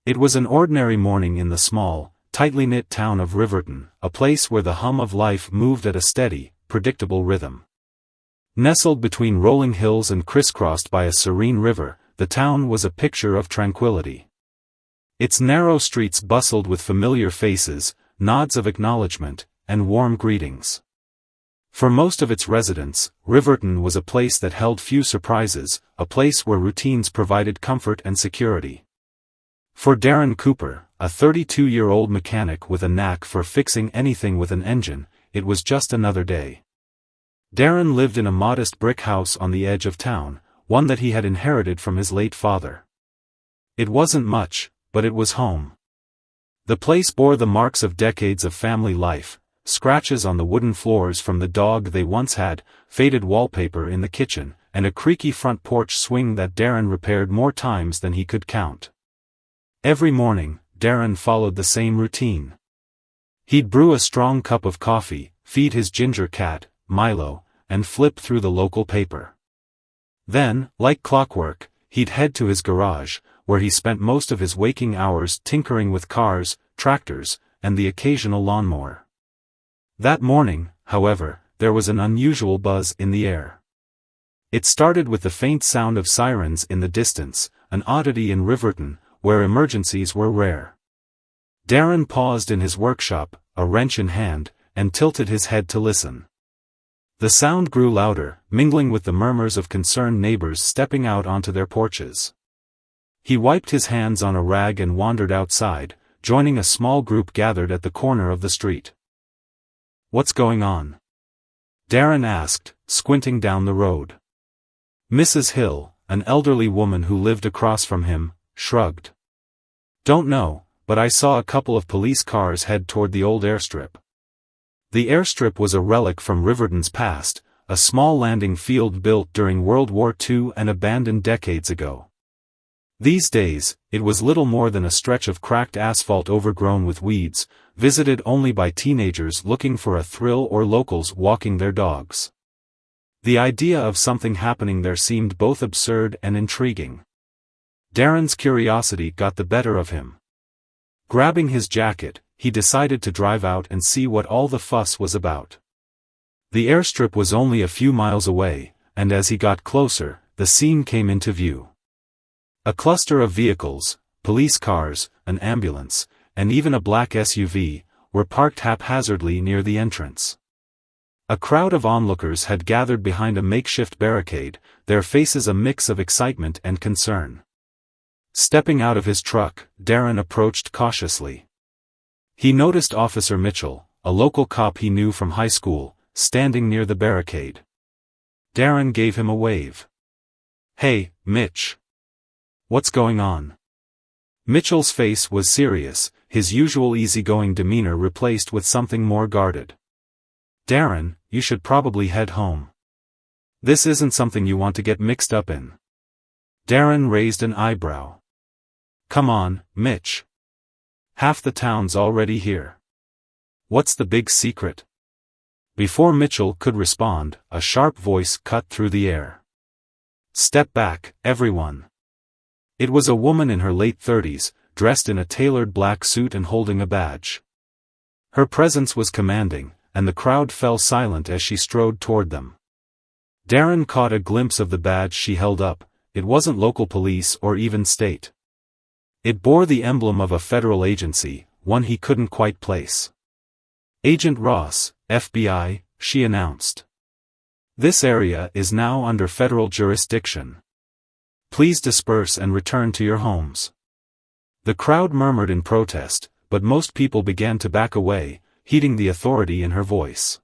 It was an ordinary morning in the small, tightly knit town of Riverton, a place where the hum of life moved at a steady, predictable rhythm. Nestled between rolling hills and crisscrossed by a serene river, the town was a picture of tranquility. Its narrow streets bustled with familiar faces, nods of acknowledgement, and warm greetings. For most of its residents, Riverton was a place that held few surprises, a place where routines provided comfort and security. For Darren Cooper, a 32-year-old mechanic with a knack for fixing anything with an engine, it was just another day. Darren lived in a modest brick house on the edge of town, one that he had inherited from his late father. It wasn't much, but it was home. The place bore the marks of decades of family life, scratches on the wooden floors from the dog they once had, faded wallpaper in the kitchen, and a creaky front porch swing that Darren repaired more times than he could count. Every morning, Darren followed the same routine. He'd brew a strong cup of coffee, feed his ginger cat, Milo, and flip through the local paper. Then, like clockwork, he'd head to his garage, where he spent most of his waking hours tinkering with cars, tractors, and the occasional lawnmower. That morning, however, there was an unusual buzz in the air. It started with the faint sound of sirens in the distance, an oddity in Riverton, where emergencies were rare. Darren paused in his workshop, a wrench in hand, and tilted his head to listen. The sound grew louder, mingling with the murmurs of concerned neighbors stepping out onto their porches. He wiped his hands on a rag and wandered outside, joining a small group gathered at the corner of the street. "What's going on?" Darren asked, squinting down the road. Mrs. Hill, an elderly woman who lived across from him, shrugged. "Don't know, but I saw a couple of police cars head toward the old airstrip." The airstrip was a relic from Riverton's past, a small landing field built during World War II and abandoned decades ago. These days, it was little more than a stretch of cracked asphalt overgrown with weeds, visited only by teenagers looking for a thrill or locals walking their dogs. The idea of something happening there seemed both absurd and intriguing. Darren's curiosity got the better of him. Grabbing his jacket, he decided to drive out and see what all the fuss was about. The airstrip was only a few miles away, and as he got closer, the scene came into view. A cluster of vehicles, police cars, an ambulance, and even a black SUV, were parked haphazardly near the entrance. A crowd of onlookers had gathered behind a makeshift barricade, their faces a mix of excitement and concern. Stepping out of his truck, Darren approached cautiously. He noticed Officer Mitchell, a local cop he knew from high school, standing near the barricade. Darren gave him a wave. "Hey, Mitch. What's going on?" Mitchell's face was serious, his usual easygoing demeanor replaced with something more guarded. "Darren, you should probably head home. This isn't something you want to get mixed up in." Darren raised an eyebrow. "Come on, Mitch. Half the town's already here. What's the big secret?" Before Mitchell could respond, a sharp voice cut through the air. "Step back, everyone." It was a woman in her late 30s, dressed in a tailored black suit and holding a badge. Her presence was commanding, and the crowd fell silent as she strode toward them. Darren caught a glimpse of the badge she held up. It wasn't local police or even state. It bore the emblem of a federal agency, one he couldn't quite place. "Agent Ross, FBI," she announced. "This area is now under federal jurisdiction. Please disperse and return to your homes." The crowd murmured in protest, but most people began to back away, heeding the authority in her voice.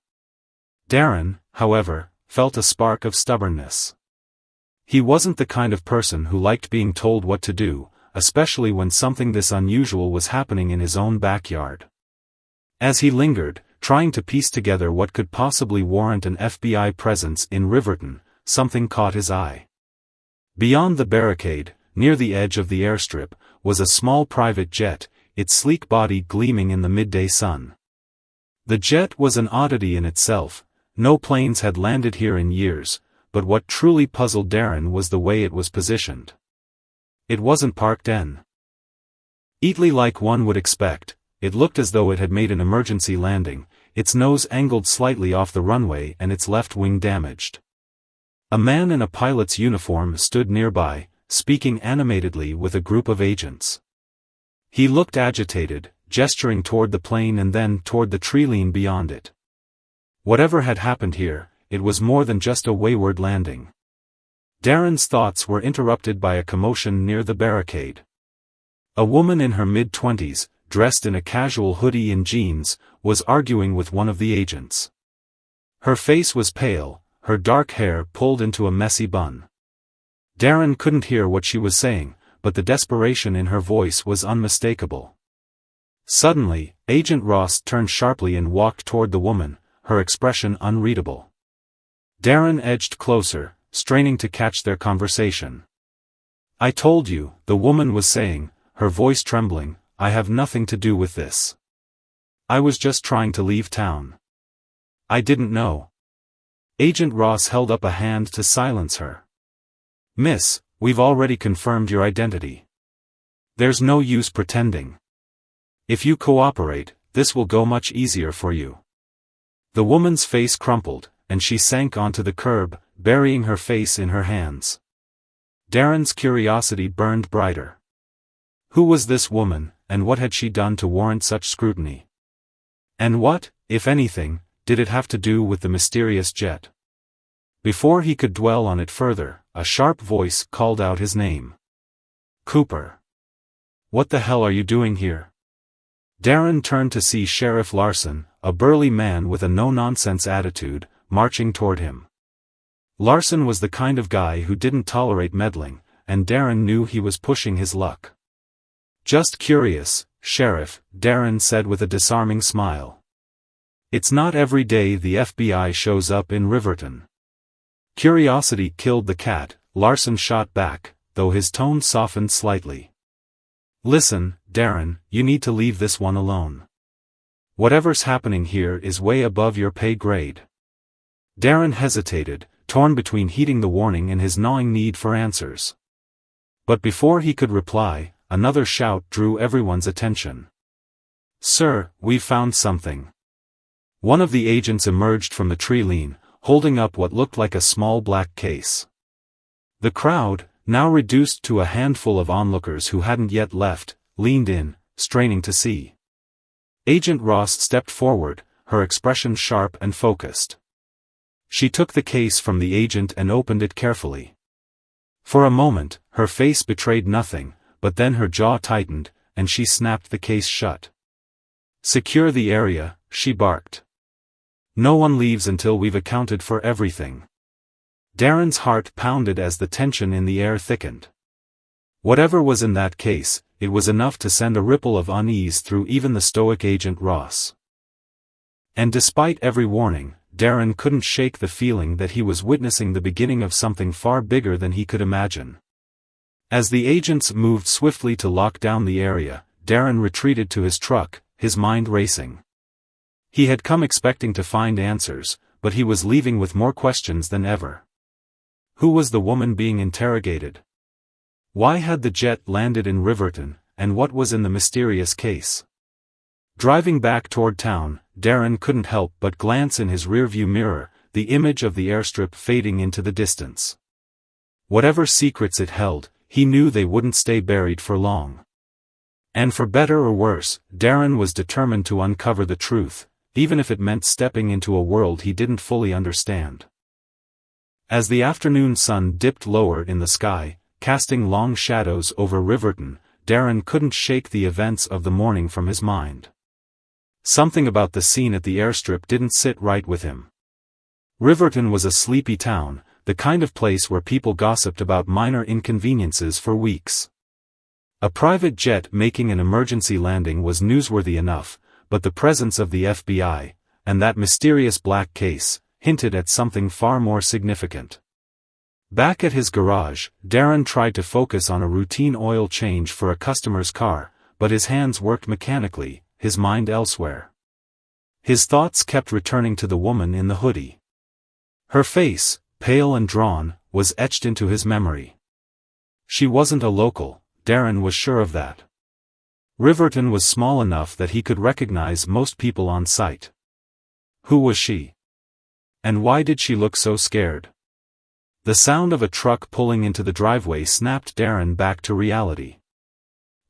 Darren, however, felt a spark of stubbornness. He wasn't the kind of person who liked being told what to do, especially when something this unusual was happening in his own backyard. As he lingered, trying to piece together what could possibly warrant an FBI presence in Riverton, something caught his eye. Beyond the barricade, near the edge of the airstrip, was a small private jet, its sleek body gleaming in the midday sun. The jet was an oddity in itself. No planes had landed here in years, but what truly puzzled Darren was the way it was positioned. It wasn't parked in Neatly like one would expect, it looked as though it had made an emergency landing, its nose angled slightly off the runway and its left wing damaged. A man in a pilot's uniform stood nearby, speaking animatedly with a group of agents. He looked agitated, gesturing toward the plane and then toward the tree beyond it. Whatever had happened here, it was more than just a wayward landing. Darren's thoughts were interrupted by a commotion near the barricade. A woman in her mid-20s, dressed in a casual hoodie and jeans, was arguing with one of the agents. Her face was pale, her dark hair pulled into a messy bun. Darren couldn't hear what she was saying, but the desperation in her voice was unmistakable. Suddenly, Agent Ross turned sharply and walked toward the woman, her expression unreadable. Darren edged closer, straining to catch their conversation. "I told you," the woman was saying, her voice trembling, "I have nothing to do with this. I was just trying to leave town. I didn't know." Agent Ross held up a hand to silence her. "Miss, we've already confirmed your identity. There's no use pretending. If you cooperate, this will go much easier for you." The woman's face crumpled, and she sank onto the curb, burying her face in her hands. Darren's curiosity burned brighter. Who was this woman, and what had she done to warrant such scrutiny? And what, if anything, did it have to do with the mysterious jet? Before he could dwell on it further, a sharp voice called out his name. "Cooper. What the hell are you doing here?" Darren turned to see Sheriff Larson, a burly man with a no-nonsense attitude, marching toward him. Larson was the kind of guy who didn't tolerate meddling, and Darren knew he was pushing his luck. "Just curious, Sheriff," Darren said with a disarming smile. "It's not every day the FBI shows up in Riverton." Curiosity killed the cat, Larson shot back, though his tone softened slightly. "Listen, Darren, you need to leave this one alone. Whatever's happening here is way above your pay grade." Darren hesitated, torn between heeding the warning and his gnawing need for answers. But before he could reply, another shout drew everyone's attention. "Sir, we've found something." One of the agents emerged from the tree, holding up what looked like a small black case. The crowd, now reduced to a handful of onlookers who hadn't yet left, leaned in, straining to see. Agent Ross stepped forward, her expression sharp and focused. She took the case from the agent and opened it carefully. For a moment, her face betrayed nothing, but then her jaw tightened, and she snapped the case shut. "Secure the area," she barked. "No one leaves until we've accounted for everything." Darren's heart pounded as the tension in the air thickened. Whatever was in that case, it was enough to send a ripple of unease through even the stoic Agent Ross. And despite every warning, Darren couldn't shake the feeling that he was witnessing the beginning of something far bigger than he could imagine. As the agents moved swiftly to lock down the area, Darren retreated to his truck, his mind racing. He had come expecting to find answers, but he was leaving with more questions than ever. Who was the woman being interrogated? Why had the jet landed in Riverton, and what was in the mysterious case? Driving back toward town, Darren couldn't help but glance in his rearview mirror, the image of the airstrip fading into the distance. Whatever secrets it held, he knew they wouldn't stay buried for long. And for better or worse, Darren was determined to uncover the truth, even if it meant stepping into a world he didn't fully understand. As the afternoon sun dipped lower in the sky, casting long shadows over Riverton, Darren couldn't shake the events of the morning from his mind. Something about the scene at the airstrip didn't sit right with him. Riverton was a sleepy town, the kind of place where people gossiped about minor inconveniences for weeks. A private jet making an emergency landing was newsworthy enough, but the presence of the FBI, and that mysterious black case, hinted at something far more significant. Back at his garage, Darren tried to focus on a routine oil change for a customer's car, but his hands worked mechanically, his mind elsewhere. His thoughts kept returning to the woman in the hoodie. Her face, pale and drawn, was etched into his memory. She wasn't a local, Darren was sure of that. Riverton was small enough that he could recognize most people on sight. Who was she? And why did she look so scared? The sound of a truck pulling into the driveway snapped Darren back to reality.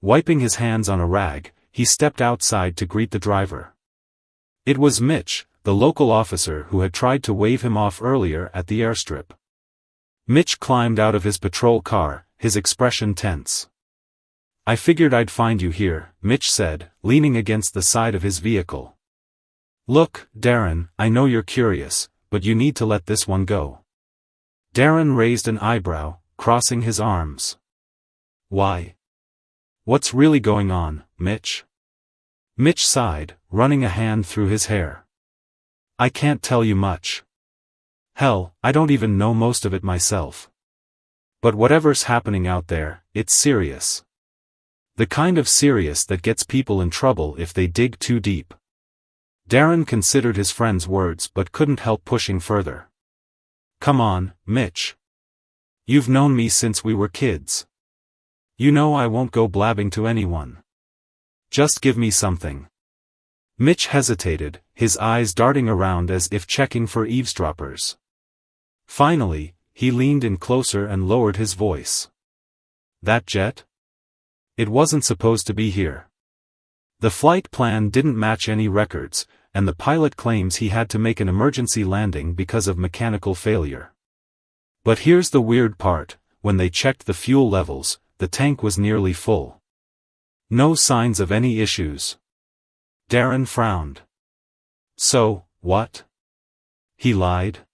Wiping his hands on a rag, he stepped outside to greet the driver. It was Mitch, the local officer who had tried to wave him off earlier at the airstrip. Mitch climbed out of his patrol car, his expression tense. "I figured I'd find you here," Mitch said, leaning against the side of his vehicle. "Look, Darren, I know you're curious, but you need to let this one go." Darren raised an eyebrow, crossing his arms. "Why? What's really going on, Mitch?" Mitch sighed, running a hand through his hair. "I can't tell you much. Hell, I don't even know most of it myself. But whatever's happening out there, it's serious. The kind of serious that gets people in trouble if they dig too deep." Darren considered his friend's words but couldn't help pushing further. "Come on, Mitch. You've known me since we were kids. You know I won't go blabbing to anyone. Just give me something." Mitch hesitated, his eyes darting around as if checking for eavesdroppers. Finally, he leaned in closer and lowered his voice. "That jet? It wasn't supposed to be here. The flight plan didn't match any records, and the pilot claims he had to make an emergency landing because of mechanical failure. But here's the weird part, when they checked the fuel levels, the tank was nearly full. No signs of any issues." Darren frowned. "So, what? He lied?"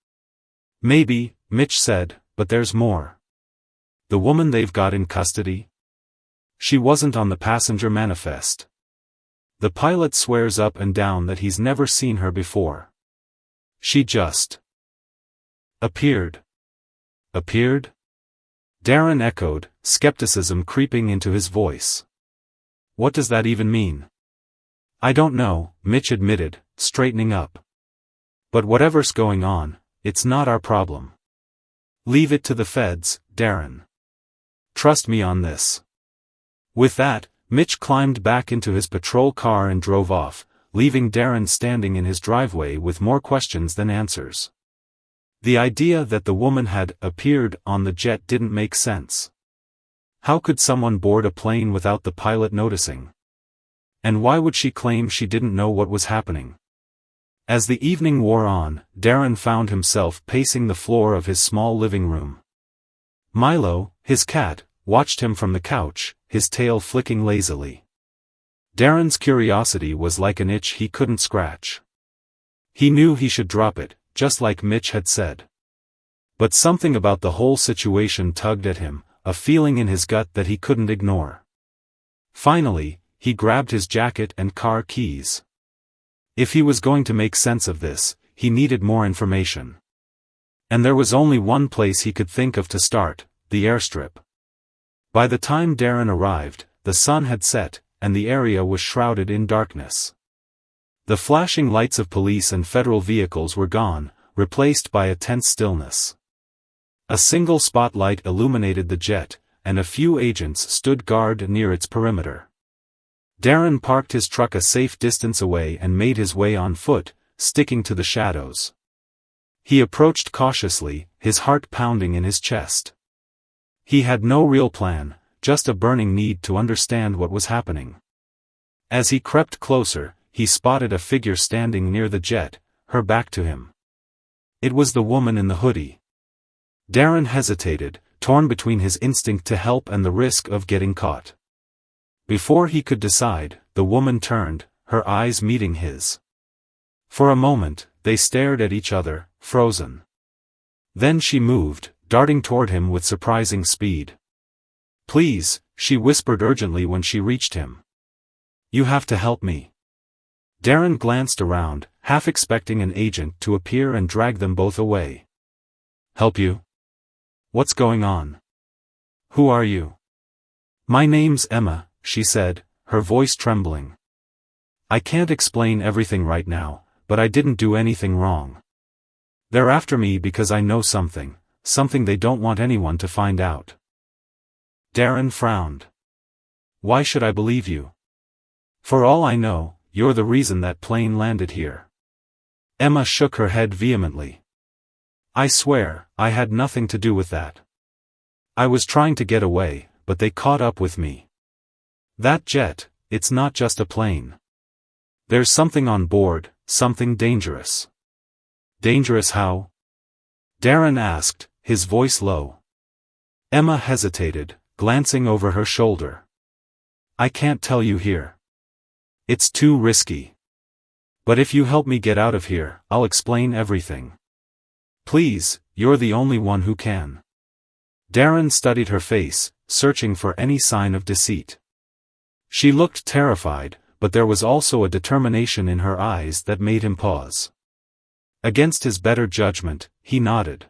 "Maybe," Mitch said, "but there's more. The woman they've got in custody? She wasn't on the passenger manifest. The pilot swears up and down that he's never seen her before. She just appeared." "Appeared?" Darren echoed, skepticism creeping into his voice. "What does that even mean?" "I don't know," Mitch admitted, straightening up. "But whatever's going on, it's not our problem. Leave it to the feds, Darren. Trust me on this." With that, Mitch climbed back into his patrol car and drove off, leaving Darren standing in his driveway with more questions than answers. The idea that the woman had appeared on the jet didn't make sense. How could someone board a plane without the pilot noticing? And why would she claim she didn't know what was happening? As the evening wore on, Darren found himself pacing the floor of his small living room. Milo, his cat, watched him from the couch, his tail flicking lazily. Darren's curiosity was like an itch he couldn't scratch. He knew he should drop it, just like Mitch had said. But something about the whole situation tugged at him, a feeling in his gut that he couldn't ignore. Finally, he grabbed his jacket and car keys. If he was going to make sense of this, he needed more information. And there was only one place he could think of to start, the airstrip. By the time Darren arrived, the sun had set, and the area was shrouded in darkness. The flashing lights of police and federal vehicles were gone, replaced by a tense stillness. A single spotlight illuminated the jet, and a few agents stood guard near its perimeter. Darren parked his truck a safe distance away and made his way on foot, sticking to the shadows. He approached cautiously, his heart pounding in his chest. He had no real plan, just a burning need to understand what was happening. As he crept closer, he spotted a figure standing near the jet, her back to him. It was the woman in the hoodie. Darren hesitated, torn between his instinct to help and the risk of getting caught. Before he could decide, the woman turned, her eyes meeting his. For a moment, they stared at each other, frozen. Then she moved, darting toward him with surprising speed. "Please," she whispered urgently when she reached him. "You have to help me." Darren glanced around, half expecting an agent to appear and drag them both away. "Help you? What's going on? Who are you?" "My name's Emma," she said, her voice trembling. "I can't explain everything right now, but I didn't do anything wrong. They're after me because I know something they don't want anyone to find out." Darren frowned. "Why should I believe you?" For all I know, you're the reason that plane landed here. Emma shook her head vehemently. I swear, I had nothing to do with that. I was trying to get away, but they caught up with me. That jet, it's not just a plane. There's something on board, something dangerous. Dangerous how? Darren asked, his voice low. Emma hesitated, glancing over her shoulder. I can't tell you here. It's too risky. But if you help me get out of here, I'll explain everything. Please, you're the only one who can. Darren studied her face, searching for any sign of deceit. She looked terrified, but there was also a determination in her eyes that made him pause. Against his better judgment, he nodded.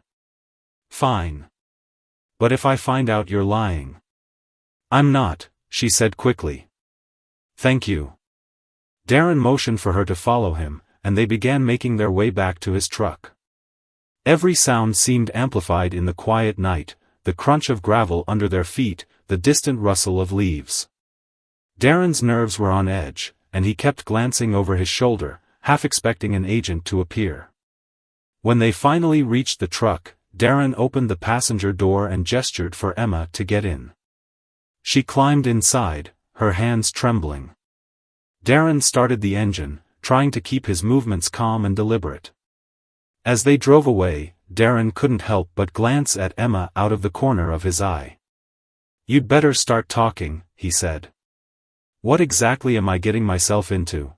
Fine. But if I find out you're lying? I'm not, she said quickly. Thank you. Darren motioned for her to follow him, and they began making their way back to his truck. Every sound seemed amplified in the quiet night, the crunch of gravel under their feet, the distant rustle of leaves. Darren's nerves were on edge, and he kept glancing over his shoulder, half expecting an agent to appear. When they finally reached the truck, Darren opened the passenger door and gestured for Emma to get in. She climbed inside, her hands trembling. Darren started the engine, trying to keep his movements calm and deliberate. As they drove away, Darren couldn't help but glance at Emma out of the corner of his eye. You'd better start talking, he said. What exactly am I getting myself into?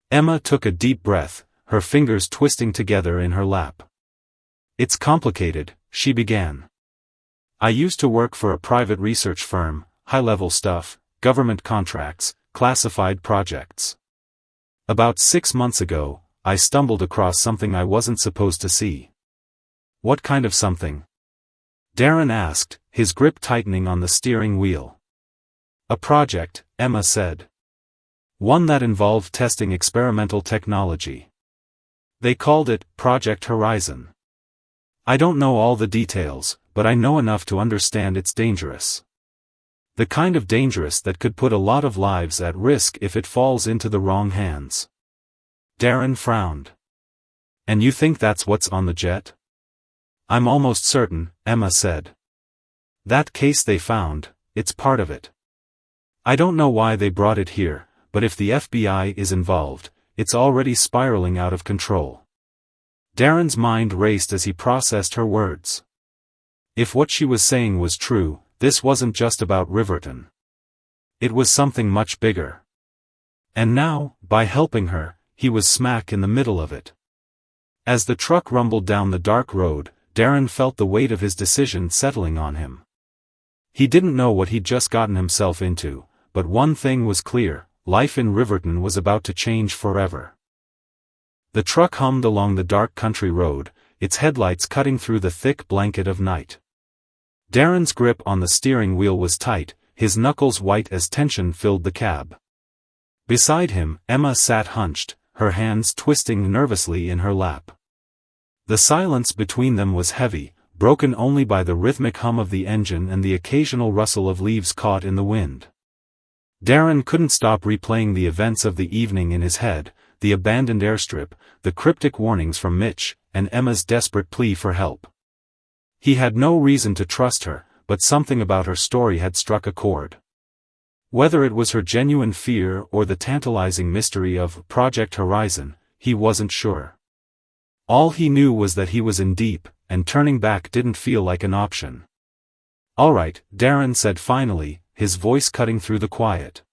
Emma took a deep breath, her fingers twisting together in her lap. It's complicated, she began. I used to work for a private research firm, high-level stuff, government contracts, classified projects. About 6 months ago, I stumbled across something I wasn't supposed to see. What kind of something? Darren asked, his grip tightening on the steering wheel. A project, Emma said. One that involved testing experimental technology. They called it Project Horizon. I don't know all the details, but I know enough to understand it's dangerous. The kind of dangerous that could put a lot of lives at risk if it falls into the wrong hands. Darren frowned. And you think that's what's on the jet? I'm almost certain, Emma said. That case they found, it's part of it. I don't know why they brought it here, but if the FBI is involved, it's already spiraling out of control. Darren's mind raced as he processed her words. If what she was saying was true, this wasn't just about Riverton. It was something much bigger. And now, by helping her, he was smack in the middle of it. As the truck rumbled down the dark road, Darren felt the weight of his decision settling on him. He didn't know what he'd just gotten himself into, but one thing was clear, life in Riverton was about to change forever. The truck hummed along the dark country road, its headlights cutting through the thick blanket of night. Darren's grip on the steering wheel was tight, his knuckles white as tension filled the cab. Beside him, Emma sat hunched, her hands twisting nervously in her lap. The silence between them was heavy, broken only by the rhythmic hum of the engine and the occasional rustle of leaves caught in the wind. Darren couldn't stop replaying the events of the evening in his head, the abandoned airstrip, the cryptic warnings from Mitch, and Emma's desperate plea for help. He had no reason to trust her, but something about her story had struck a chord. Whether it was her genuine fear or the tantalizing mystery of Project Horizon, he wasn't sure. All he knew was that he was in deep, and turning back didn't feel like an option. All right, Darren said finally, his voice cutting through the quiet.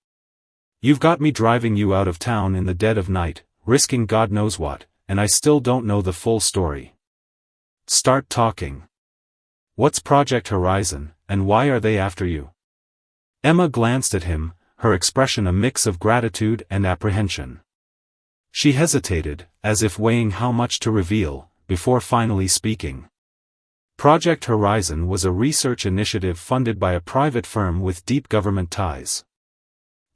You've got me driving you out of town in the dead of night, risking God knows what, and I still don't know the full story. Start talking. What's Project Horizon, and why are they after you? Emma glanced at him, her expression a mix of gratitude and apprehension. She hesitated, as if weighing how much to reveal, before finally speaking. Project Horizon was a research initiative funded by a private firm with deep government ties.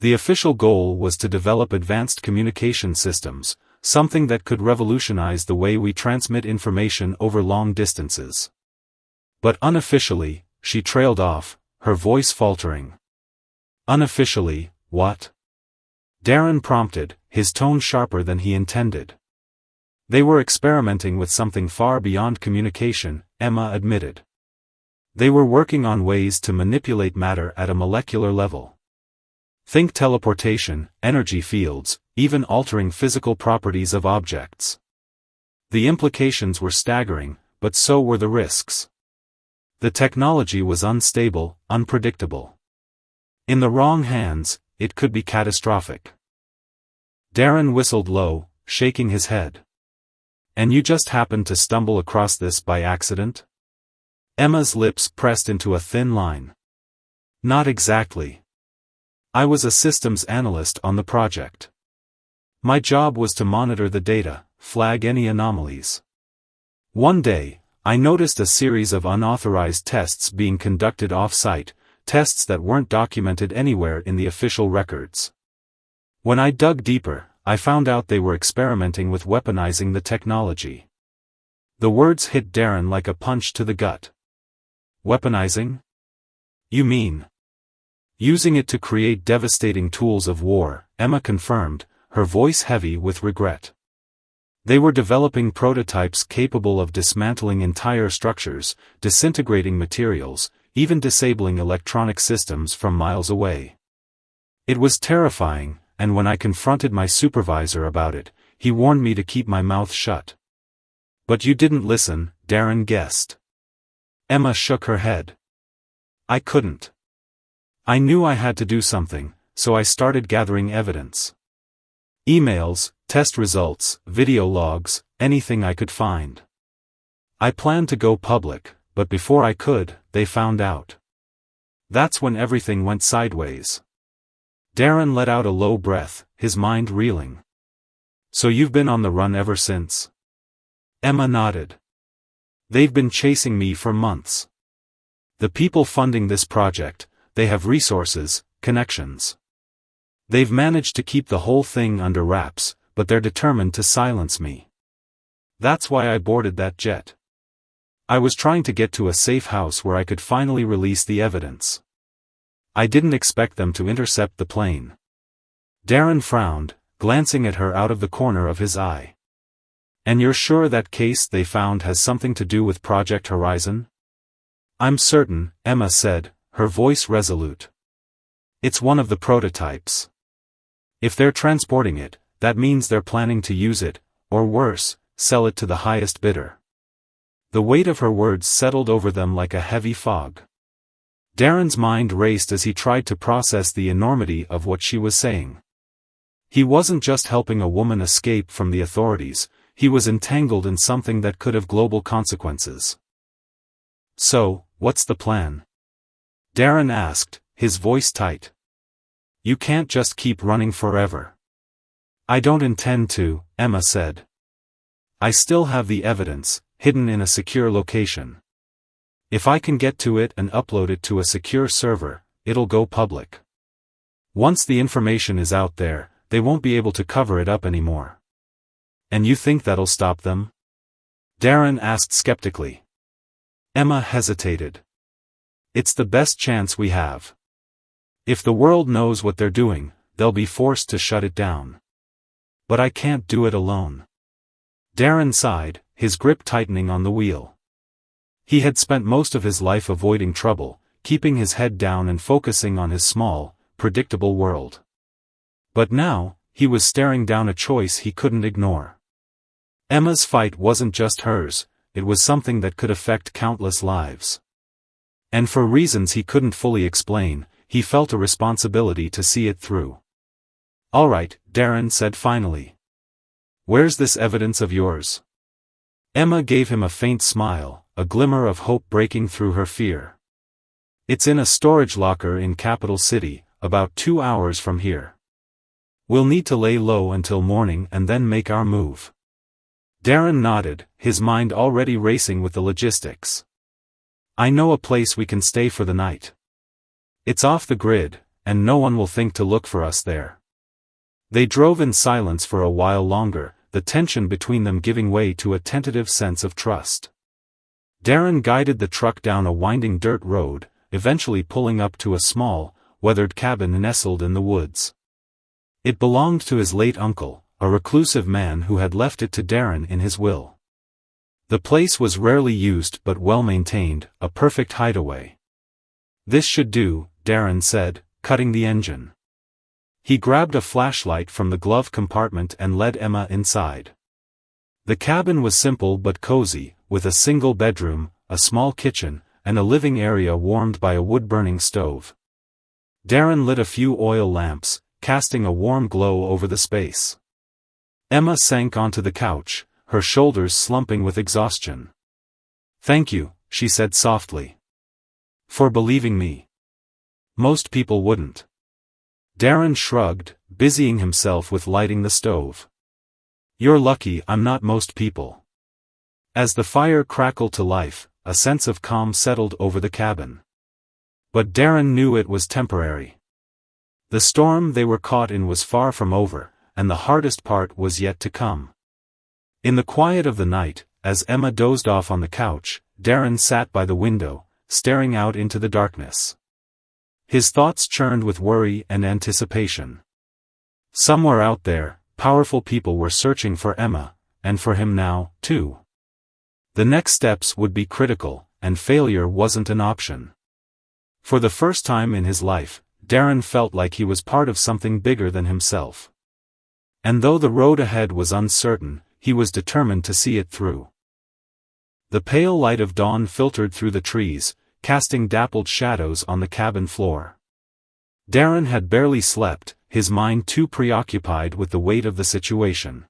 The official goal was to develop advanced communication systems, something that could revolutionize the way we transmit information over long distances. But unofficially, she trailed off, her voice faltering. Unofficially, what? Darren prompted, his tone sharper than he intended. They were experimenting with something far beyond communication, Emma admitted. They were working on ways to manipulate matter at a molecular level. Think teleportation, energy fields, even altering physical properties of objects. The implications were staggering, but so were the risks. The technology was unstable, unpredictable. In the wrong hands, it could be catastrophic. Darren whistled low, shaking his head. And you just happened to stumble across this by accident? Emma's lips pressed into a thin line. Not exactly. I was a systems analyst on the project. My job was to monitor the data, flag any anomalies. One day, I noticed a series of unauthorized tests being conducted off-site, tests that weren't documented anywhere in the official records. When I dug deeper, I found out they were experimenting with weaponizing the technology. The words hit Darren like a punch to the gut. Weaponizing? You mean? Using it to create devastating tools of war, Emma confirmed, her voice heavy with regret. They were developing prototypes capable of dismantling entire structures, disintegrating materials, even disabling electronic systems from miles away. It was terrifying, and when I confronted my supervisor about it, he warned me to keep my mouth shut. But you didn't listen, Darren guessed. Emma shook her head. I couldn't. I knew I had to do something, so I started gathering evidence. Emails, test results, video logs, anything I could find. I planned to go public, but before I could, they found out. That's when everything went sideways. Darren let out a low breath, his mind reeling. So you've been on the run ever since? Emma nodded. They've been chasing me for months. The people funding this project, they have resources, connections. They've managed to keep the whole thing under wraps, but they're determined to silence me. That's why I boarded that jet. I was trying to get to a safe house where I could finally release the evidence. I didn't expect them to intercept the plane. Darren frowned, glancing at her out of the corner of his eye. And you're sure that case they found has something to do with Project Horizon? I'm certain, Emma said, her voice resolute. It's one of the prototypes. If they're transporting it, that means they're planning to use it, or worse, sell it to the highest bidder. The weight of her words settled over them like a heavy fog. Darren's mind raced as he tried to process the enormity of what she was saying. He wasn't just helping a woman escape from the authorities, he was entangled in something that could have global consequences. So, what's the plan? Darren asked, his voice tight. You can't just keep running forever. I don't intend to, Emma said. I still have the evidence, hidden in a secure location. If I can get to it and upload it to a secure server, it'll go public. Once the information is out there, they won't be able to cover it up anymore. And you think that'll stop them? Darren asked skeptically. Emma hesitated. It's the best chance we have. If the world knows what they're doing, they'll be forced to shut it down. But I can't do it alone. Darren sighed, his grip tightening on the wheel. He had spent most of his life avoiding trouble, keeping his head down and focusing on his small, predictable world. But now, he was staring down a choice he couldn't ignore. Emma's fight wasn't just hers, it was something that could affect countless lives. And for reasons he couldn't fully explain, he felt a responsibility to see it through. All right, Darren said finally. Where's this evidence of yours? Emma gave him a faint smile, a glimmer of hope breaking through her fear. It's in a storage locker in Capital City, about 2 hours from here. We'll need to lay low until morning and then make our move. Darren nodded, his mind already racing with the logistics. I know a place we can stay for the night. It's off the grid, and no one will think to look for us there. They drove in silence for a while longer, the tension between them giving way to a tentative sense of trust. Darren guided the truck down a winding dirt road, eventually pulling up to a small, weathered cabin nestled in the woods. It belonged to his late uncle, a reclusive man who had left it to Darren in his will. The place was rarely used but well maintained, a perfect hideaway. This should do, Darren said, cutting the engine. He grabbed a flashlight from the glove compartment and led Emma inside. The cabin was simple but cozy, with a single bedroom, a small kitchen, and a living area warmed by a wood-burning stove. Darren lit a few oil lamps, casting a warm glow over the space. Emma sank onto the couch, her shoulders slumping with exhaustion. "Thank you," she said softly. "For believing me. Most people wouldn't." Darren shrugged, busying himself with lighting the stove. "You're lucky I'm not most people." As the fire crackled to life, a sense of calm settled over the cabin. But Darren knew it was temporary. The storm they were caught in was far from over, and the hardest part was yet to come. In the quiet of the night, as Emma dozed off on the couch, Darren sat by the window, staring out into the darkness. His thoughts churned with worry and anticipation. Somewhere out there, powerful people were searching for Emma, and for him now, too. The next steps would be critical, and failure wasn't an option. For the first time in his life, Darren felt like he was part of something bigger than himself. And though the road ahead was uncertain, he was determined to see it through. The pale light of dawn filtered through the trees, casting dappled shadows on the cabin floor. Darren had barely slept, his mind too preoccupied with the weight of the situation.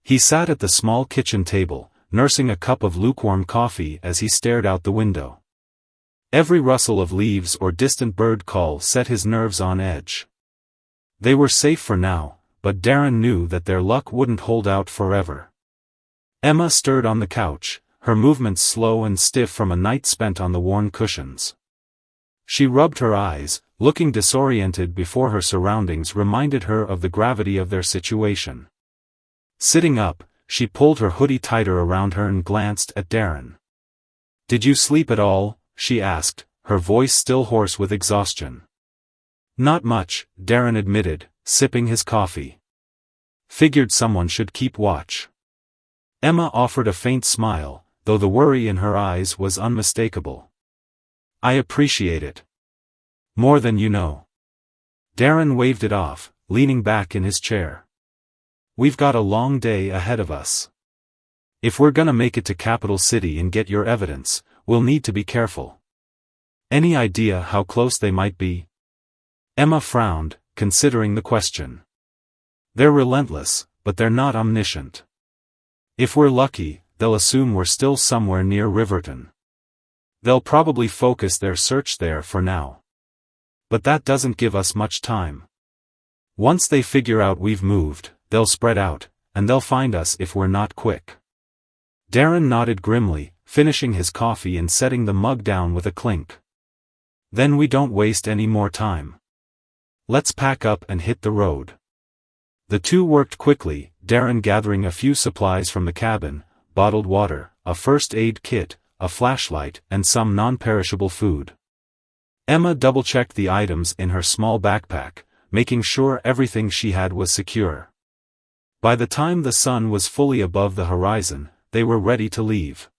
He sat at the small kitchen table, nursing a cup of lukewarm coffee as he stared out the window. Every rustle of leaves or distant bird call set his nerves on edge. They were safe for now, but Darren knew that their luck wouldn't hold out forever. Emma stirred on the couch, her movements slow and stiff from a night spent on the worn cushions. She rubbed her eyes, looking disoriented before her surroundings reminded her of the gravity of their situation. Sitting up, she pulled her hoodie tighter around her and glanced at Darren. "Did you sleep at all?" she asked, her voice still hoarse with exhaustion. "Not much," Darren admitted, sipping his coffee. "Figured someone should keep watch." Emma offered a faint smile, though the worry in her eyes was unmistakable. "I appreciate it. More than you know." Darren waved it off, leaning back in his chair. "We've got a long day ahead of us. If we're gonna make it to Capital City and get your evidence, we'll need to be careful. Any idea how close they might be?" Emma frowned, considering the question. "They're relentless, but they're not omniscient. If we're lucky, they'll assume we're still somewhere near Riverton. They'll probably focus their search there for now. But that doesn't give us much time. Once they figure out we've moved, they'll spread out, and they'll find us if we're not quick." Darren nodded grimly, finishing his coffee and setting the mug down with a clink. "Then we don't waste any more time. Let's pack up and hit the road." The two worked quickly, Darren gathering a few supplies from the cabin, bottled water, a first aid kit, a flashlight, and some non-perishable food. Emma double-checked the items in her small backpack, making sure everything she had was secure. By the time the sun was fully above the horizon, they were ready to leave.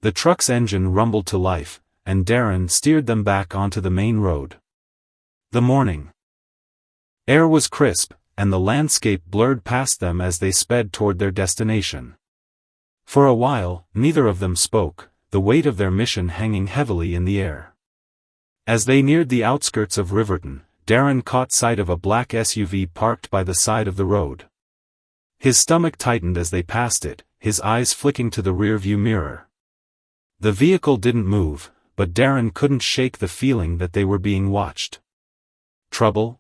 The truck's engine rumbled to life, and Darren steered them back onto the main road. The morning air was crisp, and the landscape blurred past them as they sped toward their destination. For a while, neither of them spoke, the weight of their mission hanging heavily in the air. As they neared the outskirts of Riverton, Darren caught sight of a black SUV parked by the side of the road. His stomach tightened as they passed it, his eyes flicking to the rearview mirror. The vehicle didn't move, but Darren couldn't shake the feeling that they were being watched. "Trouble?"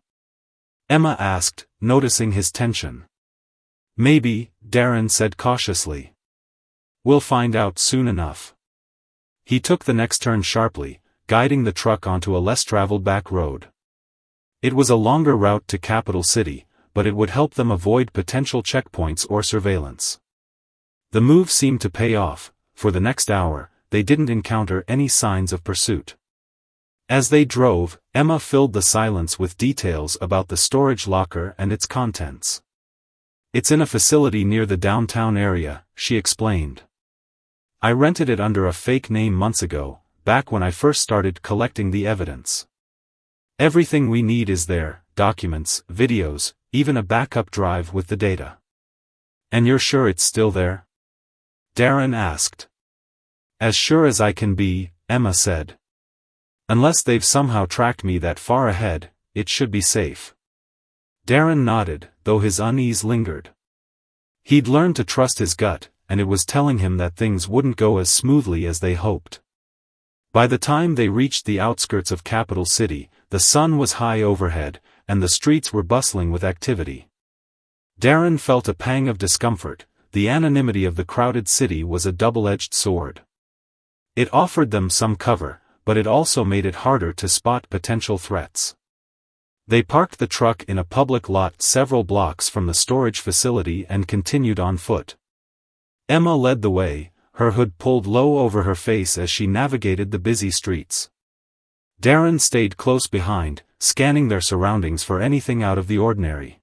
Emma asked, noticing his tension. "Maybe," Darren said cautiously. "We'll find out soon enough." He took the next turn sharply, guiding the truck onto a less-traveled back road. It was a longer route to Capital City, but it would help them avoid potential checkpoints or surveillance. The move seemed to pay off. For the next hour, they didn't encounter any signs of pursuit. As they drove, Emma filled the silence with details about the storage locker and its contents. "It's in a facility near the downtown area," she explained. "I rented it under a fake name months ago, back when I first started collecting the evidence. Everything we need is there, documents, videos, even a backup drive with the data." "And you're sure it's still there?" Darren asked. "As sure as I can be," Emma said. "Unless they've somehow tracked me that far ahead, it should be safe." Darren nodded, though his unease lingered. He'd learned to trust his gut, and it was telling him that things wouldn't go as smoothly as they hoped. By the time they reached the outskirts of Capital City, the sun was high overhead, and the streets were bustling with activity. Darren felt a pang of discomfort. The anonymity of the crowded city was a double-edged sword. It offered them some cover, but it also made it harder to spot potential threats. They parked the truck in a public lot several blocks from the storage facility and continued on foot. Emma led the way, her hood pulled low over her face as she navigated the busy streets. Darren stayed close behind, scanning their surroundings for anything out of the ordinary.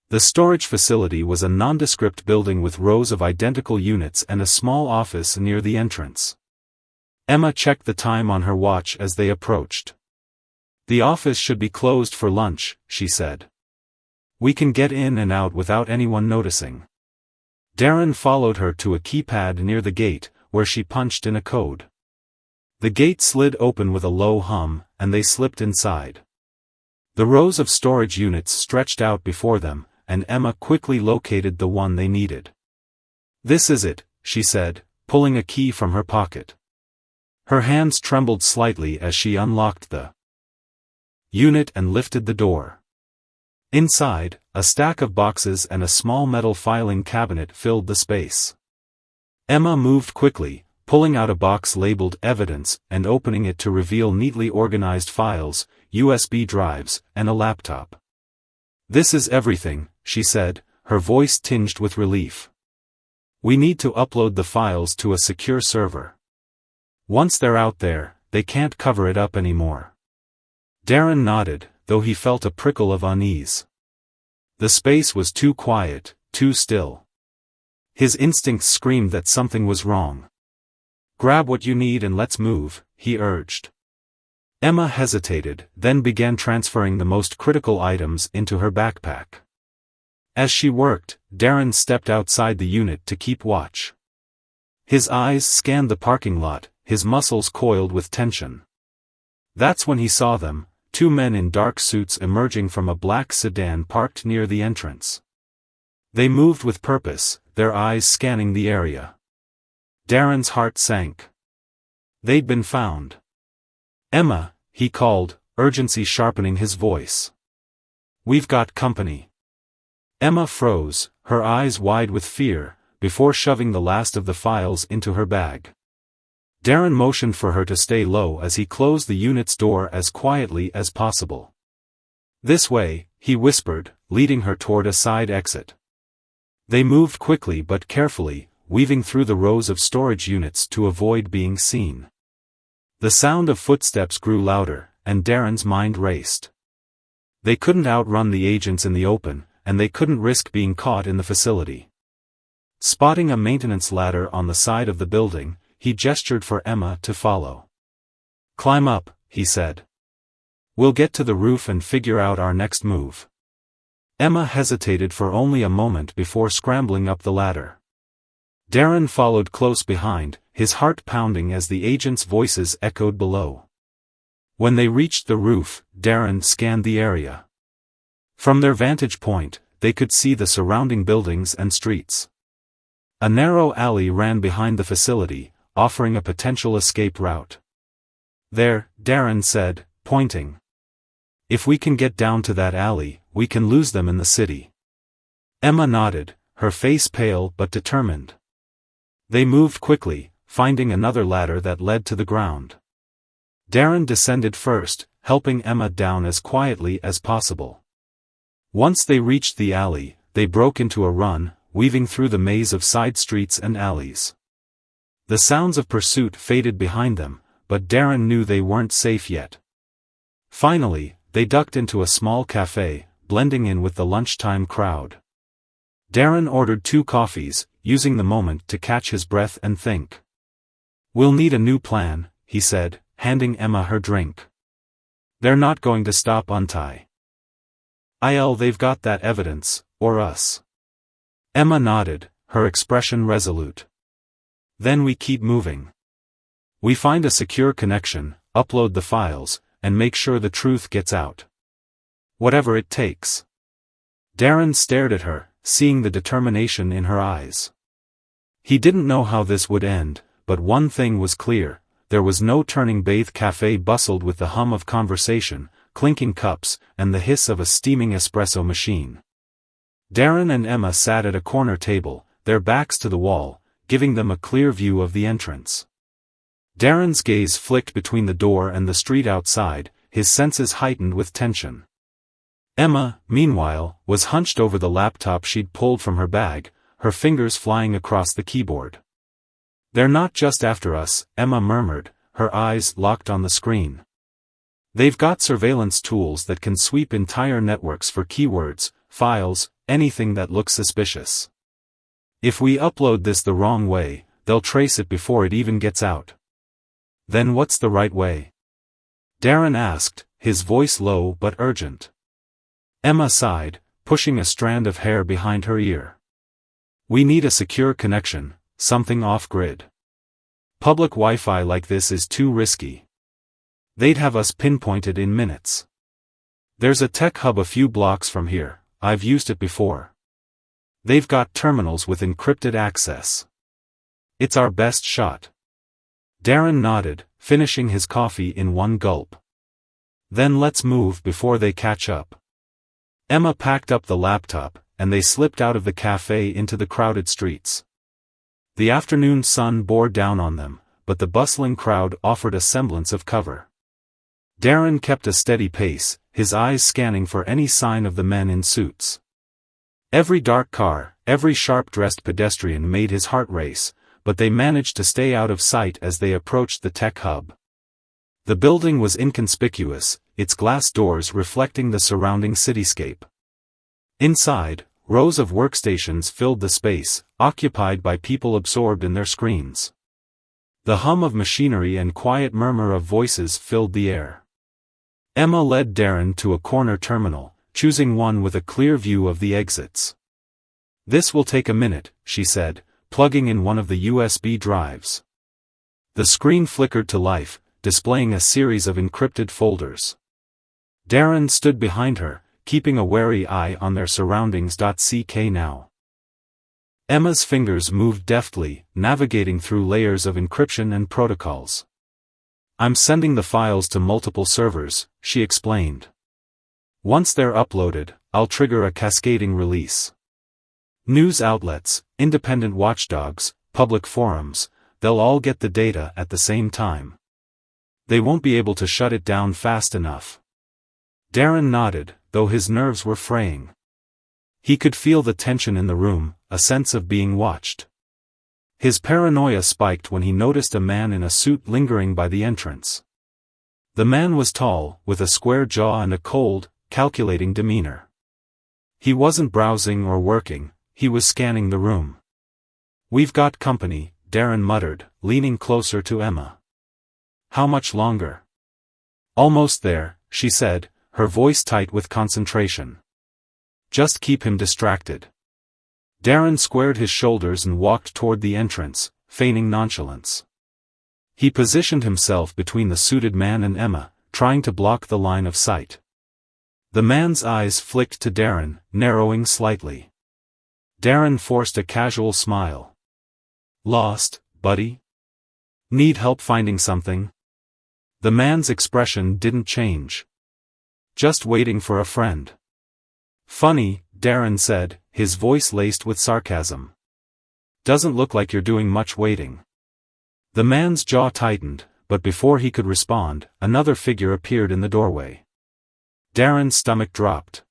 The storage facility was a nondescript building with rows of identical units and a small office near the entrance. Emma checked the time on her watch as they approached. "The office should be closed for lunch," she said. "We can get in and out without anyone noticing." Darren followed her to a keypad near the gate, where she punched in a code. The gate slid open with a low hum, and they slipped inside. The rows of storage units stretched out before them, and Emma quickly located the one they needed. "This is it," she said, pulling a key from her pocket. Her hands trembled slightly as she unlocked the unit and lifted the door. Inside, a stack of boxes and a small metal filing cabinet filled the space. Emma moved quickly, pulling out a box labeled Evidence and opening it to reveal neatly organized files, USB drives, and a laptop. "This is everything," she said, her voice tinged with relief. "We need to upload the files to a secure server. Once they're out there, they can't cover it up anymore." Darren nodded, though he felt a prickle of unease. The space was too quiet, too still. His instincts screamed that something was wrong. "Grab what you need and let's move," he urged. Emma hesitated, then began transferring the most critical items into her backpack. As she worked, Darren stepped outside the unit to keep watch. His eyes scanned the parking lot, his muscles coiled with tension. That's when he saw them, two men in dark suits emerging from a black sedan parked near the entrance. They moved with purpose, their eyes scanning the area. Darren's heart sank. They'd been found. "Emma," he called, urgency sharpening his voice. "We've got company." Emma froze, her eyes wide with fear, before shoving the last of the files into her bag. Darren motioned for her to stay low as he closed the unit's door as quietly as possible. "This way," he whispered, leading her toward a side exit. They moved quickly but carefully, weaving through the rows of storage units to avoid being seen. The sound of footsteps grew louder, and Darren's mind raced. They couldn't outrun the agents in the open, and they couldn't risk being caught in the facility. Spotting a maintenance ladder on the side of the building, he gestured for Emma to follow. "Climb up," he said. "We'll get to the roof and figure out our next move." Emma hesitated for only a moment before scrambling up the ladder. Darren followed close behind, his heart pounding as the agents' voices echoed below. When they reached the roof, Darren scanned the area. From their vantage point, they could see the surrounding buildings and streets. A narrow alley ran behind the facility, offering a potential escape route. "There," Darren said, pointing. "If we can get down to that alley, we can lose them in the city." Emma nodded, her face pale but determined. They moved quickly, finding another ladder that led to the ground. Darren descended first, helping Emma down as quietly as possible. Once they reached the alley, they broke into a run, weaving through the maze of side streets and alleys. The sounds of pursuit faded behind them, but Darren knew they weren't safe yet. Finally, they ducked into a small cafe, blending in with the lunchtime crowd. Darren ordered 2 coffees, using the moment to catch his breath and think. "We'll need a new plan," he said, handing Emma her drink. "They're not going to stop until they've got that evidence, or us." Emma nodded, her expression resolute. "Then we keep moving. We find a secure connection, upload the files, and make sure the truth gets out. Whatever it takes." Darren stared at her, seeing the determination in her eyes. He didn't know how this would end, but one thing was clear: there was no turning. Bathe Cafe bustled with the hum of conversation, clinking cups, and the hiss of a steaming espresso machine. Darren and Emma sat at a corner table, their backs to the wall, giving them a clear view of the entrance. Darren's gaze flicked between the door and the street outside, his senses heightened with tension. Emma, meanwhile, was hunched over the laptop she'd pulled from her bag, her fingers flying across the keyboard. "They're not just after us," Emma murmured, her eyes locked on the screen. "They've got surveillance tools that can sweep entire networks for keywords, files, anything that looks suspicious. If we upload this the wrong way, they'll trace it before it even gets out." "Then what's the right way?" Darren asked, his voice low but urgent. Emma sighed, pushing a strand of hair behind her ear. "We need a secure connection, something off-grid. Public Wi-Fi like this is too risky. They'd have us pinpointed in minutes. There's a tech hub a few blocks from here, I've used it before. They've got terminals with encrypted access. It's our best shot." Darren nodded, finishing his coffee in one gulp. "Then let's move before they catch up." Emma packed up the laptop, and they slipped out of the cafe into the crowded streets. The afternoon sun bore down on them, but the bustling crowd offered a semblance of cover. Darren kept a steady pace, his eyes scanning for any sign of the men in suits. Every dark car, every sharp-dressed pedestrian made his heart race, but they managed to stay out of sight as they approached the tech hub. The building was inconspicuous, its glass doors reflecting the surrounding cityscape. Inside, rows of workstations filled the space, occupied by people absorbed in their screens. The hum of machinery and quiet murmur of voices filled the air. Emma led Darren to a corner terminal, choosing one with a clear view of the exits. "This will take a minute," she said, plugging in one of the USB drives. The screen flickered to life, displaying a series of encrypted folders. Darren stood behind her, keeping a wary eye on their surroundings. "CK now." Emma's fingers moved deftly, navigating through layers of encryption and protocols. "I'm sending the files to multiple servers," she explained. "Once they're uploaded, I'll trigger a cascading release. News outlets, independent watchdogs, public forums, they'll all get the data at the same time. They won't be able to shut it down fast enough." Darren nodded, though his nerves were fraying. He could feel the tension in the room, a sense of being watched. His paranoia spiked when he noticed a man in a suit lingering by the entrance. The man was tall, with a square jaw and a cold, calculating demeanor. He wasn't browsing or working, he was scanning the room. "We've got company," Darren muttered, leaning closer to Emma. "How much longer?" "Almost there," she said, her voice tight with concentration. "Just keep him distracted." Darren squared his shoulders and walked toward the entrance, feigning nonchalance. He positioned himself between the suited man and Emma, trying to block the line of sight. The man's eyes flicked to Darren, narrowing slightly. Darren forced a casual smile. "Lost, buddy? Need help finding something?" The man's expression didn't change. "Just waiting for a friend." "Funny," Darren said, his voice laced with sarcasm. "Doesn't look like you're doing much waiting." The man's jaw tightened, but before he could respond, another figure appeared in the doorway. Darren's stomach dropped.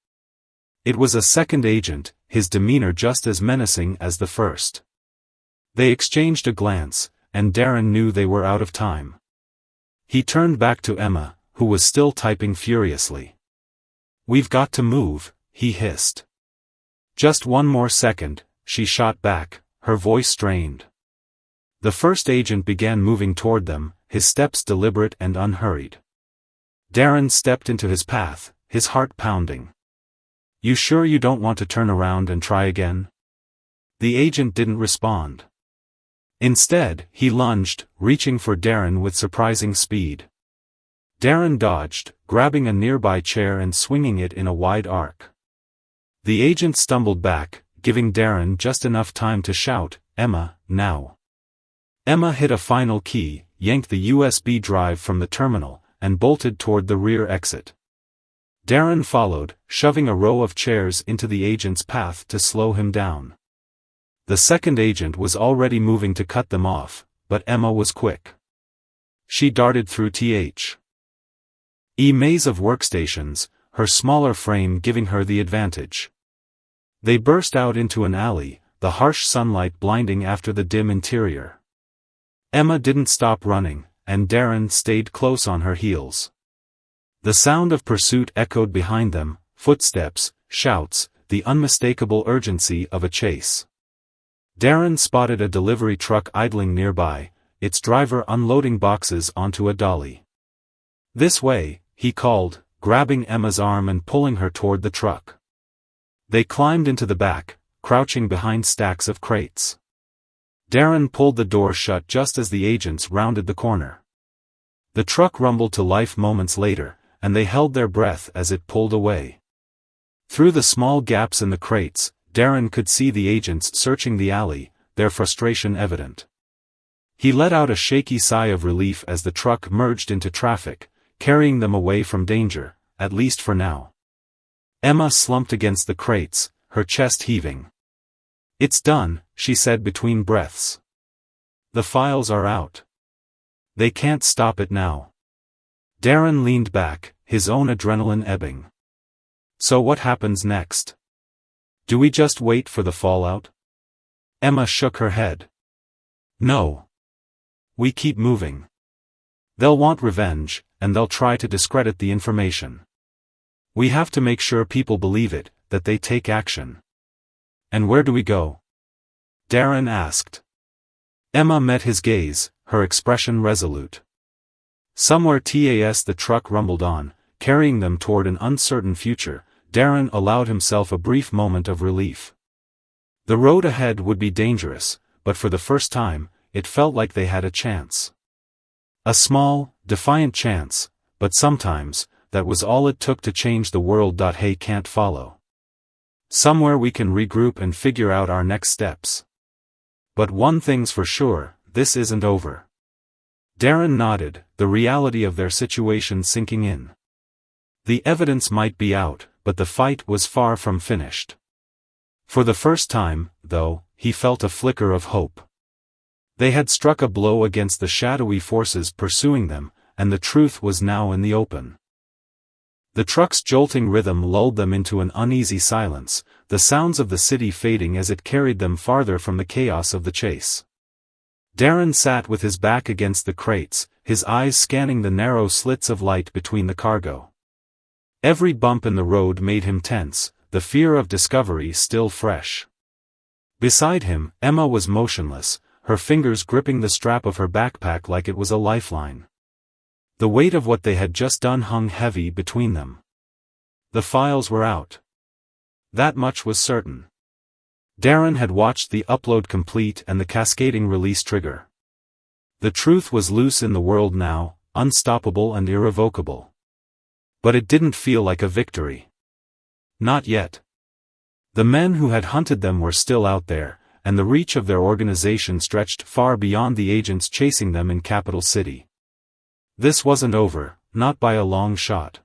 It was a second agent, his demeanor just as menacing as the first. They exchanged a glance, and Darren knew they were out of time. He turned back to Emma, who was still typing furiously. "We've got to move," he hissed. "Just one more second," she shot back, her voice strained. The first agent began moving toward them, his steps deliberate and unhurried. Darren stepped into his path, his heart pounding. "You sure you don't want to turn around and try again?" The agent didn't respond. Instead, he lunged, reaching for Darren with surprising speed. Darren dodged, grabbing a nearby chair and swinging it in a wide arc. The agent stumbled back, giving Darren just enough time to shout, "Emma, now!" Emma hit a final key, yanked the USB drive from the terminal, and bolted toward the rear exit. Darren followed, shoving a row of chairs into the agent's path to slow him down. The second agent was already moving to cut them off, but Emma was quick. She darted through the maze of workstations, her smaller frame giving her the advantage. They burst out into an alley, the harsh sunlight blinding after the dim interior. Emma didn't stop running, and Darren stayed close on her heels. The sound of pursuit echoed behind them, footsteps, shouts, the unmistakable urgency of a chase. Darren spotted a delivery truck idling nearby, its driver unloading boxes onto a dolly. "This way," he called, grabbing Emma's arm and pulling her toward the truck. They climbed into the back, crouching behind stacks of crates. Darren pulled the door shut just as the agents rounded the corner. The truck rumbled to life moments later, and they held their breath as it pulled away. Through the small gaps in the crates, Darren could see the agents searching the alley, their frustration evident. He let out a shaky sigh of relief as the truck merged into traffic, carrying them away from danger, at least for now. Emma slumped against the crates, her chest heaving. "It's done," she said between breaths. "The files are out. They can't stop it now." Darren leaned back, his own adrenaline ebbing. "So what happens next? Do we just wait for the fallout?" Emma shook her head. "No. We keep moving. They'll want revenge, and they'll try to discredit the information. We have to make sure people believe it, that they take action." "And where do we go?" Darren asked. Emma met his gaze, her expression resolute. "Somewhere the truck rumbled on, carrying them toward an uncertain future. Darren allowed himself a brief moment of relief. The road ahead would be dangerous, but for the first time, it felt like they had a chance. A small, defiant chance, but sometimes, that was all it took to change the world. Hey, can't follow. Somewhere we can regroup and figure out our next steps. But one thing's for sure, this isn't over." Darren nodded, the reality of their situation sinking in. The evidence might be out, but the fight was far from finished. For the first time, though, he felt a flicker of hope. They had struck a blow against the shadowy forces pursuing them, and the truth was now in the open. The truck's jolting rhythm lulled them into an uneasy silence, the sounds of the city fading as it carried them farther from the chaos of the chase. Darren sat with his back against the crates, his eyes scanning the narrow slits of light between the cargo. Every bump in the road made him tense, the fear of discovery still fresh. Beside him, Emma was motionless, her fingers gripping the strap of her backpack like it was a lifeline. The weight of what they had just done hung heavy between them. The files were out. That much was certain. Darren had watched the upload complete and the cascading release trigger. The truth was loose in the world now, unstoppable and irrevocable. But it didn't feel like a victory. Not yet. The men who had hunted them were still out there, and the reach of their organization stretched far beyond the agents chasing them in Capital City. This wasn't over, not by a long shot.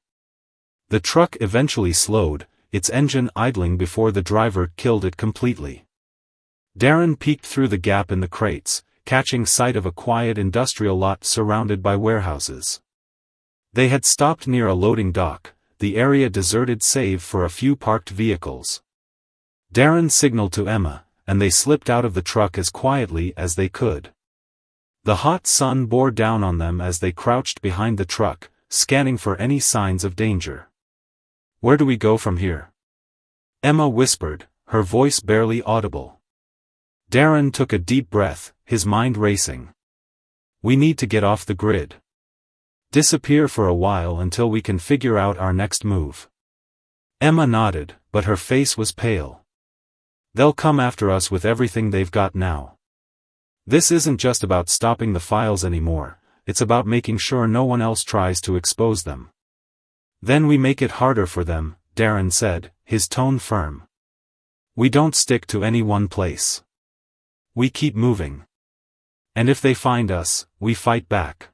The truck eventually slowed, its engine idling before the driver killed it completely. Darren peeked through the gap in the crates, catching sight of a quiet industrial lot surrounded by warehouses. They had stopped near a loading dock, the area deserted save for a few parked vehicles. Darren signaled to Emma, and they slipped out of the truck as quietly as they could. The hot sun bore down on them as they crouched behind the truck, scanning for any signs of danger. "Where do we go from here?" Emma whispered, her voice barely audible. Darren took a deep breath, his mind racing. "We need to get off the grid. Disappear for a while until we can figure out our next move." Emma nodded, but her face was pale. "They'll come after us with everything they've got now. This isn't just about stopping the files anymore, it's about making sure no one else tries to expose them." "Then we make it harder for them," Darren said, his tone firm. "We don't stick to any one place. We keep moving. And if they find us, we fight back."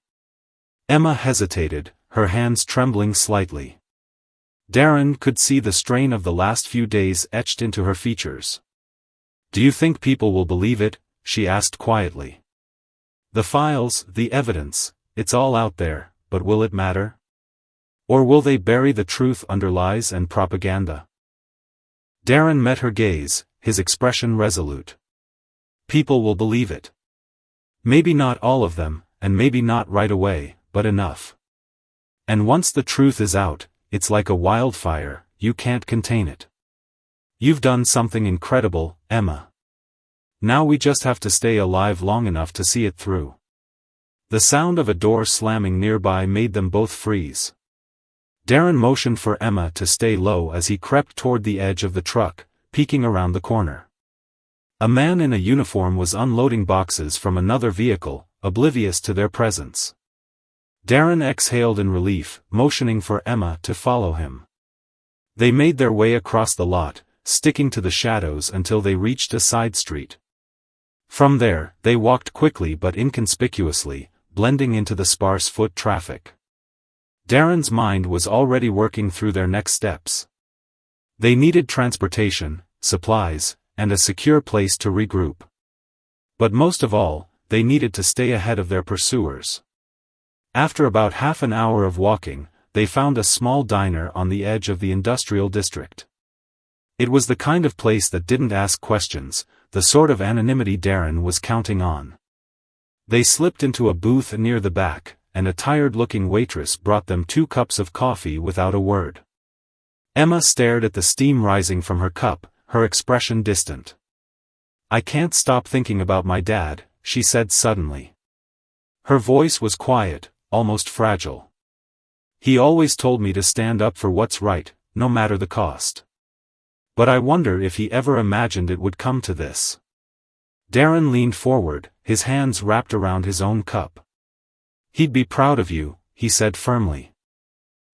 Emma hesitated, her hands trembling slightly. Darren could see the strain of the last few days etched into her features. "Do you think people will believe it?" she asked quietly. "The files, the evidence, it's all out there, but will it matter? Or will they bury the truth under lies and propaganda?" Darren met her gaze, his expression resolute. "People will believe it. Maybe not all of them, and maybe not right away, but enough. And once the truth is out, it's like a wildfire, you can't contain it. You've done something incredible, Emma. Now we just have to stay alive long enough to see it through." The sound of a door slamming nearby made them both freeze. Darren motioned for Emma to stay low as he crept toward the edge of the truck, peeking around the corner. A man in a uniform was unloading boxes from another vehicle, oblivious to their presence. Darren exhaled in relief, motioning for Emma to follow him. They made their way across the lot, sticking to the shadows until they reached a side street. From there, they walked quickly but inconspicuously, blending into the sparse foot traffic. Darren's mind was already working through their next steps. They needed transportation, supplies, and a secure place to regroup. But most of all, they needed to stay ahead of their pursuers. After about half an hour of walking, they found a small diner on the edge of the industrial district. It was the kind of place that didn't ask questions, the sort of anonymity Darren was counting on. They slipped into a booth near the back, and a tired-looking waitress brought them 2 cups of coffee without a word. Emma stared at the steam rising from her cup, her expression distant. "I can't stop thinking about my dad," she said suddenly. Her voice was quiet, almost fragile. "He always told me to stand up for what's right, no matter the cost. But I wonder if he ever imagined it would come to this." Darren leaned forward, his hands wrapped around his own cup. "He'd be proud of you," he said firmly.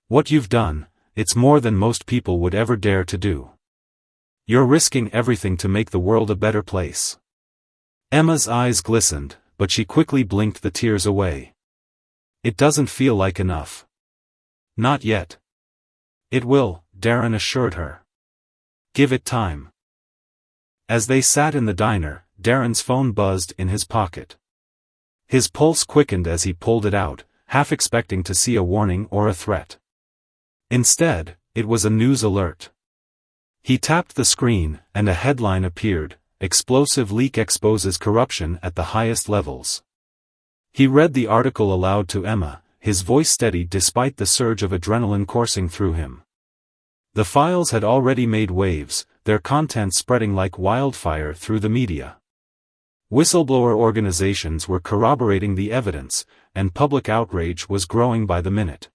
"What you've done, it's more than most people would ever dare to do. You're risking everything to make the world a better place." Emma's eyes glistened, but she quickly blinked the tears away. "It doesn't feel like enough." "Not yet." "It will," Darren assured her. "Give it time." As they sat in the diner, Darren's phone buzzed in his pocket. His pulse quickened as he pulled it out, half expecting to see a warning or a threat. Instead, it was a news alert. He tapped the screen, and a headline appeared: "Explosive leak exposes corruption at the highest levels." He read the article aloud to Emma, his voice steady despite the surge of adrenaline coursing through him. The files had already made waves, their content spreading like wildfire through the media. Whistleblower organizations were corroborating the evidence, and public outrage was growing by the minute.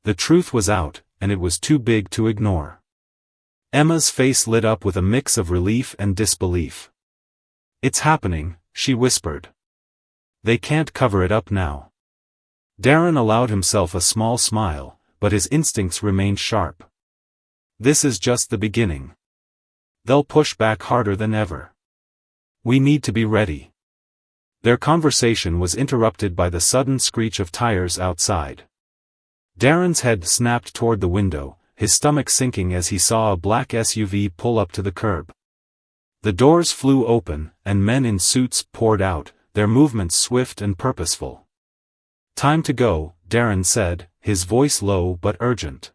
The truth was out, and it was too big to ignore. Emma's face lit up with a mix of relief and disbelief. "It's happening," she whispered. "They can't cover it up now." Darren allowed himself a small smile, but his instincts remained sharp. "This is just the beginning. They'll push back harder than ever. We need to be ready." Their conversation was interrupted by the sudden screech of tires outside. Darren's head snapped toward the window, his stomach sinking as he saw a black SUV pull up to the curb. The doors flew open, and men in suits poured out, their movements swift and purposeful. "Time to go," Darren said, his voice low but urgent.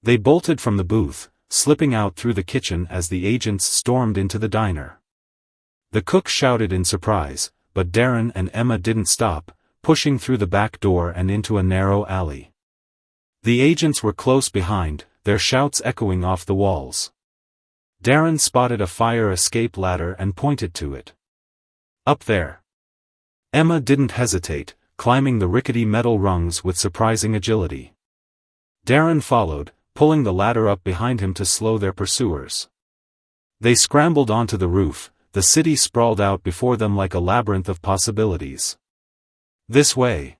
They bolted from the booth, slipping out through the kitchen as the agents stormed into the diner. The cook shouted in surprise, but Darren and Emma didn't stop, pushing through the back door and into a narrow alley. The agents were close behind, their shouts echoing off the walls. Darren spotted a fire escape ladder and pointed to it. Up there. Emma didn't hesitate, climbing the rickety metal rungs with surprising agility. Darren followed, pulling the ladder up behind him to slow their pursuers. They scrambled onto the roof, the city sprawled out before them like a labyrinth of possibilities. "This way,"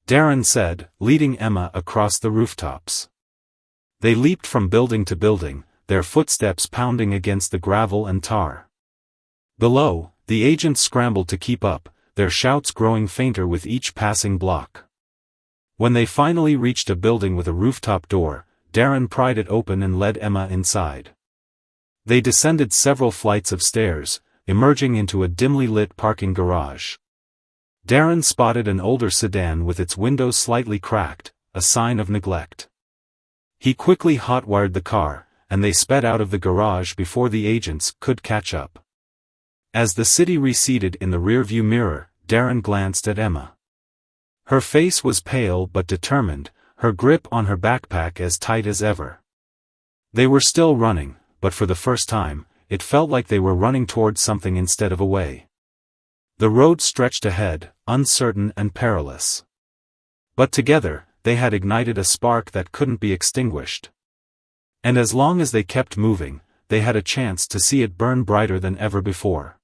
Darren said, leading Emma across the rooftops. They leaped from building to building, their footsteps pounding against the gravel and tar. Below, the agents scrambled to keep up, their shouts growing fainter with each passing block. When they finally reached a building with a rooftop door, Darren pried it open and led Emma inside. They descended several flights of stairs, emerging into a dimly lit parking garage. Darren spotted an older sedan with its windows slightly cracked, a sign of neglect. He quickly hotwired the car, and they sped out of the garage before the agents could catch up. As the city receded in the rearview mirror, Darren glanced at Emma. Her face was pale but determined, her grip on her backpack as tight as ever. They were still running, but for the first time, it felt like they were running towards something instead of away. The road stretched ahead, uncertain and perilous. But together, they had ignited a spark that couldn't be extinguished. And as long as they kept moving, they had a chance to see it burn brighter than ever before.